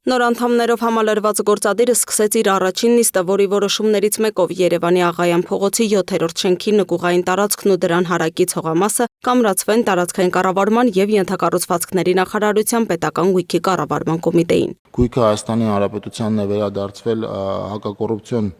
Նոր անդամներով համալրված գործադիրը սկսեց իր առաջին նիստը, որի որոշումներից մեկով Երևանի Աղայան փողոցի 7-րդ շենքի նկուղային տարածքն ու դրան հարակից հողամասը կամրացվեն տարածքային կառավարման եւ ենթակառուցվածքների նախարարության պետական գույքի կառավարման կոմիտեին։ Գույքը Հայաստանի Հանրապետությանն է վերադարձվել հակակոռուպցիոն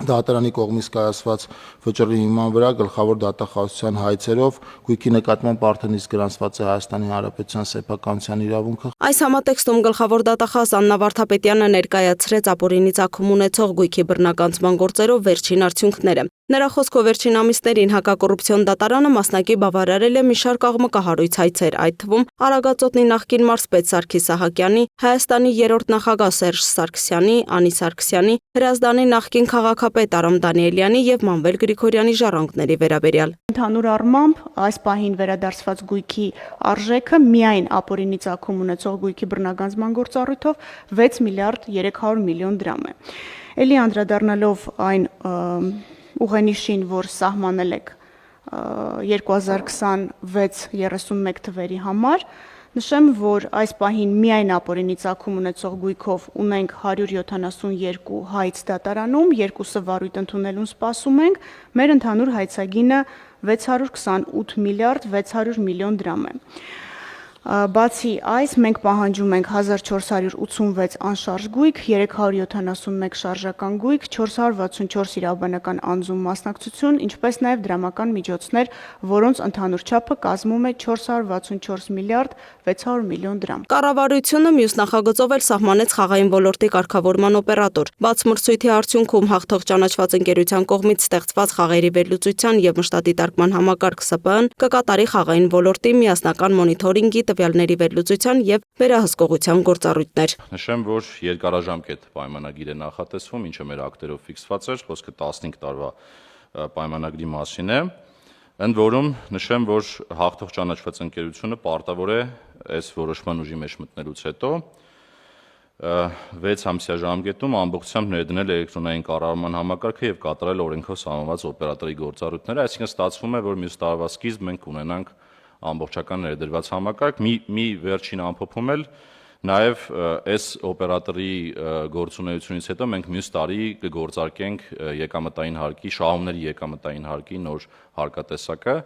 դատարանի կողմից կայացված վճռի հիման վրա գլխավոր դատախազության հայցերով գույքի նկատմամբ արդեն իսկ գրանցված է Հայաստանի Հանրապետության սեփականության իրավունքը։ Այս համատեքստում գլխավոր դատախազ Աննա Վարդապետյանը ներկայացրեց ապօրինի ծագում ունեցող գույքի բռնականցման գործերով վերջին արդյունքները։ Նրա խոսքով վերջին ամիսներին հակակոռուպցիոն դատարանը մասնակի բավարարել է մի շարք աղմկահարույց հայցեր, այդ թվում Արագածոտնի նախկին մարզպետ Սարգիս Սահակյանի, Հայաստանի 3-րդ նախագահ Սերժ Սարգսյանի, Անի Սարգսյանի, Հրազդանի նախկին քաղաքապետ Արամ Դանիելյանի եւ Մանվել Գրիգորյանի ժառանգների վերաբերյալ։ Ընդհանուր առմամբ այս պահին վերադարձված գույքի արժեքը միայն ապօրինի ծագում ունեցող գույքի բռնագանձման գործառույթով 6 միլիարդ 300 միլիոն դրամ է։ Էլի անդրադառնալով այն ուղենիշին, որ սահմանել եք 2026-31 թվերի համար, նշեմ, որ այս պահին միայն ապօրինի ծագում ունեցող գույքով ունենք 172 հայց դատարանում, երկուսը վարույթ ընդունելուն սպասում ենք, մեր ընդհանուր հայցագինը 628 միլիարդ 600 միլիոն դրամ է։ Բացի այս, մենք պահանջում ենք 1486 անշարժ գույք, 371 շարժական գույք, 464 իրավաբանական անձում մասնակցություն, ինչպես նաև դրամական միջոցներ, որոնց ընդհանուր չափը կազմում է 464 միլիարդ 600 միլիոն դրամ։ Կառավարությունը մյուս նախագծով էլ սահմանեց խաղային ոլորտի կարգավորման օպերատոր։ Բաց մրցույթի արդյունքում հաղթող ճանաչված ընկերության կողմից ստեղծված խաղերի վերլուծության եւ մշտադիտարկման համակարգ ՍՊԸ-ն կկատարի խաղային ոլորտի միասնական մոնիթորինգի տվյալների վերլուծության եւ վերահսկողության գործառույթներ։ Նշեմ, որ երկարաժամկետ պայմանագիր է նախատեսվում, ինչը մեր ակտերով ֆիքսված էր, խոսքը 15 տարվա պայմանագրի մասին է։ Ընդ որում նշեմ, որ հաղթող ճանաչված ընկերությունը պարտավոր է այս որոշման ուժի մեջ մտնելուց հետո 6 ամսյա ժամկետում ամբողջությամբ ներդնել էլեկտրոնային կառավարման համակարգը եւ կատարել օրենքով սահմանված օպերատորի գործառույթները, այսինքն ստացվում է, որ մյուս տարվա սկիզբ մենք ունենանք ամբողջական ներդրված համակարգ, մի վերջին ամփոփում էլ նաև այս օպերատորի գործունեությունից հետո մենք մյուս տարի կգործարկենք եկամտային հարկի, շահումների եկամտային հարկի նոր հարկատեսակը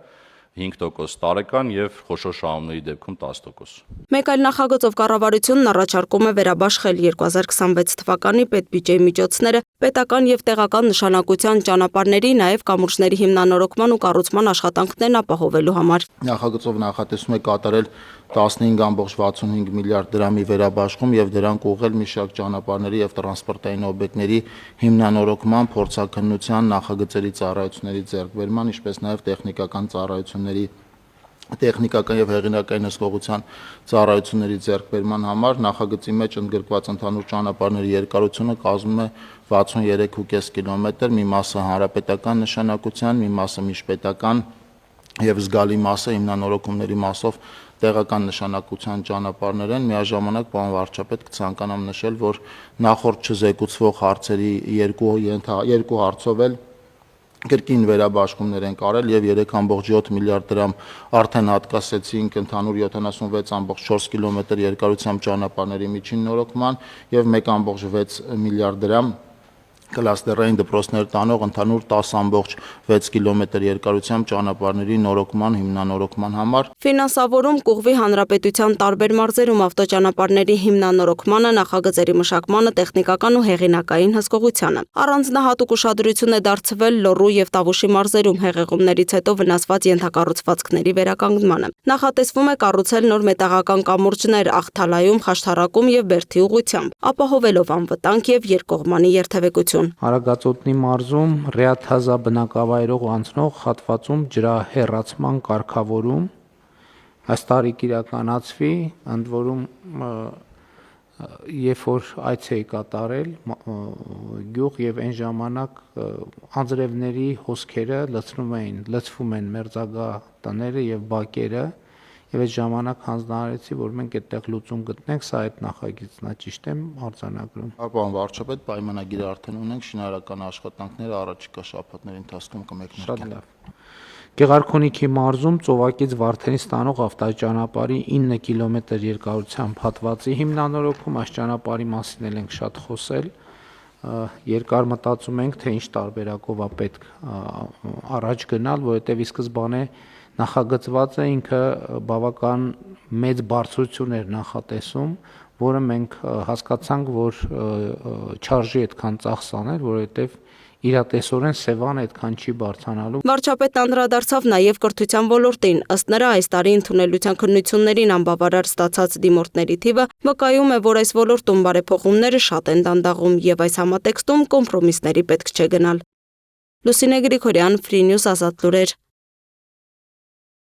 5% տարեկան եւ խոշոր շահումների դեպքում 10%։ Մեկ այլ նախագծով կառավարությունն առաջարկում է վերաբաշխել 2026 թվականի պետբյուջեի միջոցները պետական եւ տեղական նշանակության ճանապարհների, նաեւ կամուրջների հիմնանորոգման ու կառուցման աշխատանքներն ապահովելու համար։ Նախագծով նախատեսում է կատարել 15.65 միլիարդ դրամի վերաբաշխում եւ դրանք ուղղել մի շարք ճանապարհների եւ տրանսպորտային օբյեկտների հիմնանորոգման, փորձաքննության, նախագծերի ծառայությունների ձեռքբերման, ինչպես նաեւ տեխնիկական ծառայությունների տեխնիկական եւ հեղինակային հսկողության ծառայությունների ձեռքբերման համար նախագծի մեջ ընդգրկված ընդհանուր ճանապարհների երկարությունը կազմում է 63.5 կիլոմետր, մի մասը հանրապետական նշանակության, մի մասը միջպետական եւ զգալի մասը հիմնանորոգումների մասով տեղական նշանակության ճանապարհներ են։ Միաժամանակ պարոն վարչապետ կցանկանամ նշել, որ նախորդ չզեկուցվող հարցերի երկու հարցով էլ կրկին վերաբաշխումներ են կարել եւ 3.7 միլիարդ դրամ արդեն հատկացեցինք ընդհանուր 76.4 կիլոմետր երկարությամբ ճանապարհների միջին նորոգման եւ 1.6 միլիարդ դրամ կլաստերային դպրոցներ տանող ընդհանուր 10.6 կիլոմետր երկարությամբ ճանապարհների նորոգման հիմնանորոգման համար։ Ֆինանսավորում կուղվի հանրապետության տարբեր մարզերում ավտոճանապարհների հիմնանորոգմանը, նախագծերի մշակմանը, տեխնիկական ու հեղինակային հսկողությանը։ Առանձնահատուկ ուշադրություն է դարձվել Լոռու եւ Տավուշի մարզերում հեղեղումներից հետո վնասված ենթակառուցվածքների վերականգնմանը։ Նախատեսվում է կառուցել նոր մետաղական կամուրջներ Աղթալայում, Խաշթարակում եւ Բերդի ուղղությամբ, ապահովելով անվտանգ եւ երկկողմանի երթևեկություն։ Արագածոտնի մարզում Ռեաթազա բնակավայրով անցնող հատվածում ջրահեռացման կարգավորում այս տարի կիրականացվի, ընդ որում երբ որ այց էի կատարել գյուղ եւ այն ժամանակ անձրևների հոսքերը լցվում են մերձագա տները եւ բակերը եւ այդ ժամանակ հանձնարարեցի, որ մենք այդտեղ լուծում գտնենք, սա այդ նախագիծն է, ճիշտ եմ արձանագրում։ Պարոն վարչապետ, պայմանագիրը արդեն ունենք, շինարարական աշխատանքները առաջիկա շաբաթների ընթացքում կմեկնարկեն։ Շատ լավ։ Գեղարքունիքի մարզում ծովակից Վարդենից ստանող ավտոճանապարհի 9 կիլոմետր երկարությամբ հատվածի հիմնանորոգում այս ճանապարհի մասին էլ ենք շատ խոսել։ Երկար մտածում ենք, թե ինչ տարբերակով է պետք առաջ գնալ, որովհետև ի սկզբանե նախագծված է ինքը բավական մեծ բարձրություն էր նախատեսում, որը մենք հասկացանք, որ չարժի այդքան ծախս անել, որովհետև իրատեսորեն Սևան այդքան չի բարձրանալու։ Վարչապետն անդրադարձավ նաև կրթության ոլորտին, ըստ նրա այս տարի ընդունելության քննություններին անբավարար ստացած դիմորդների թիվը վկայում է, որ այս ոլորտում բարեփոխումները շատ են դանդաղում եւ այս համատեքստում կոմպրոմիսների պետք չէ գնալ։ Լուսինե Գրիգորյան, Free News, Ազատ լուրեր։